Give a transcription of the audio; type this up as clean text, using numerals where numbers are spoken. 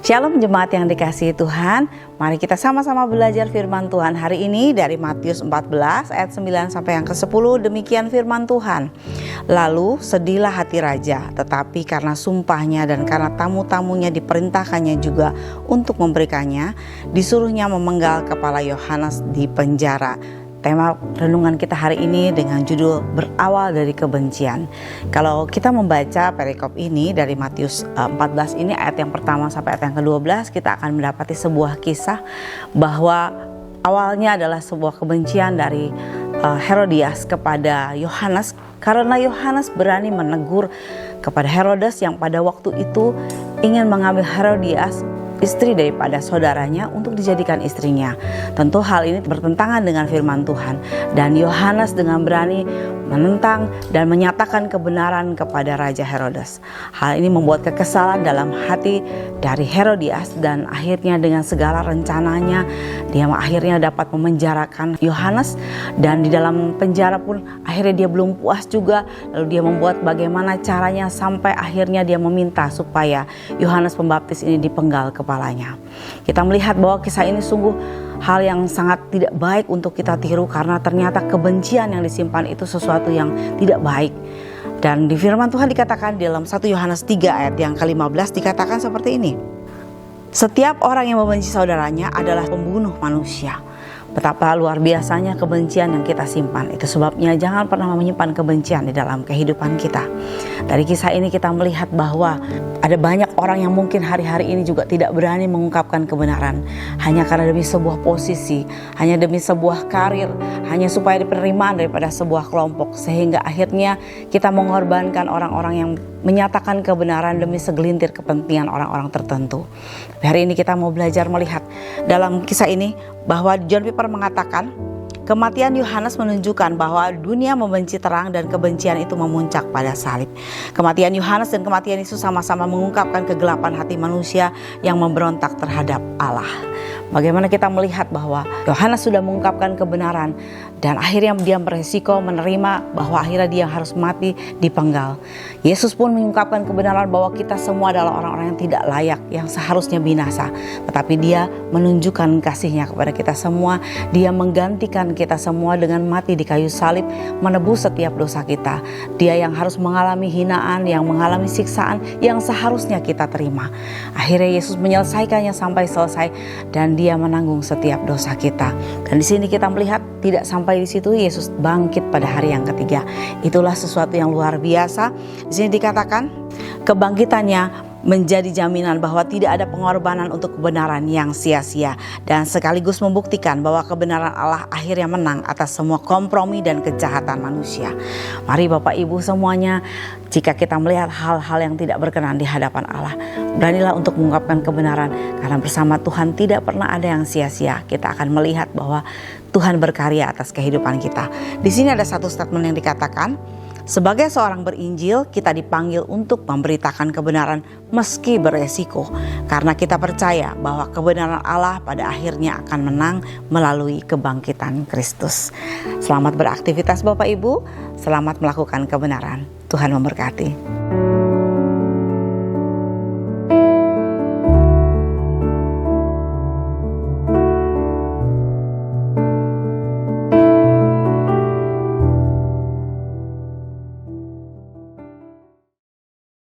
Shalom jemaat yang dikasihi Tuhan. Mari kita sama-sama belajar firman Tuhan hari ini dari Matius 14 ayat 9 sampai yang ke-10. Demikian firman Tuhan. Lalu sedihlah hati raja, tetapi karena sumpahnya dan karena tamu-tamunya diperintahkannya juga untuk memberikannya, disuruhnya memenggal kepala Yohanes di penjara. Tema renungan kita hari ini dengan judul berawal dari kebencian. Kalau kita membaca perikop ini dari Matius 14 ini ayat yang pertama sampai ayat yang ke-12, kita akan mendapati sebuah kisah bahwa awalnya adalah sebuah kebencian dari Herodias kepada Yohanes, karena Yohanes berani menegur kepada Herodes yang pada waktu itu ingin mengambil Herodias, istri daripada saudaranya, untuk dijadikan istrinya. Tentu hal ini bertentangan dengan firman Tuhan, dan Yohanes dengan berani menentang dan menyatakan kebenaran kepada Raja Herodes. Hal ini membuat kekesalan dalam hati dari Herodias, dan akhirnya dengan segala rencananya dia akhirnya dapat memenjarakan Yohanes, dan di dalam penjara pun akhirnya dia belum puas juga, lalu dia membuat bagaimana caranya sampai akhirnya dia meminta supaya Yohanes Pembaptis ini dipenggal kepalanya. Kita melihat bahwa kisah ini sungguh hal yang sangat tidak baik untuk kita tiru, karena ternyata kebencian yang disimpan itu sesuatu yang tidak baik. Dan di firman Tuhan dikatakan di dalam 1 Yohanes 3 ayat yang ke-15 dikatakan seperti ini. Setiap orang yang membenci saudaranya adalah pembunuh manusia. Betapa luar biasanya kebencian yang kita simpan. Itu sebabnya jangan pernah menyimpan kebencian di dalam kehidupan kita. Dari kisah ini kita melihat bahwa ada banyak orang yang mungkin hari-hari ini juga tidak berani mengungkapkan kebenaran, hanya karena demi sebuah posisi, hanya demi sebuah karir, hanya supaya penerimaan daripada sebuah kelompok, sehingga akhirnya kita mengorbankan orang-orang yang menyatakan kebenaran demi segelintir kepentingan orang-orang tertentu. Hari ini kita mau belajar melihat dalam kisah ini bahwa John Piper mengatakan kematian Yohanes menunjukkan bahwa dunia membenci terang dan kebencian itu memuncak pada salib. Kematian Yohanes dan kematian Yesus sama-sama mengungkapkan kegelapan hati manusia yang memberontak terhadap Allah. Bagaimana kita melihat bahwa Yohanes sudah mengungkapkan kebenaran, dan akhirnya dia beresiko menerima bahwa akhirnya dia harus mati dipenggal. Yesus pun mengungkapkan kebenaran bahwa kita semua adalah orang-orang yang tidak layak, yang seharusnya binasa. Tetapi dia menunjukkan kasihnya kepada kita semua. Dia menggantikan kita semua dengan mati di kayu salib, menebus setiap dosa kita. Dia yang harus mengalami hinaan, yang mengalami siksaan yang seharusnya kita terima. Akhirnya Yesus menyelesaikannya sampai selesai, dan dia menanggung setiap dosa kita. Dan di sini kita melihat tidak sampai di situ, Yesus bangkit pada hari yang ketiga. Itulah sesuatu yang luar biasa. Di sini dikatakan kebangkitannya menjadi jaminan bahwa tidak ada pengorbanan untuk kebenaran yang sia-sia, dan sekaligus membuktikan bahwa kebenaran Allah akhirnya menang atas semua kompromi dan kejahatan manusia. Mari Bapak Ibu semuanya, jika kita melihat hal-hal yang tidak berkenan di hadapan Allah, beranilah untuk mengungkapkan kebenaran, karena bersama Tuhan tidak pernah ada yang sia-sia. Kita akan melihat bahwa Tuhan berkarya atas kehidupan kita. Di sini ada satu statement yang dikatakan, sebagai seorang berinjil, kita dipanggil untuk memberitakan kebenaran meski beresiko, karena kita percaya bahwa kebenaran Allah pada akhirnya akan menang melalui kebangkitan Kristus. Selamat beraktivitas Bapak Ibu, selamat melakukan kebenaran. Tuhan memberkati.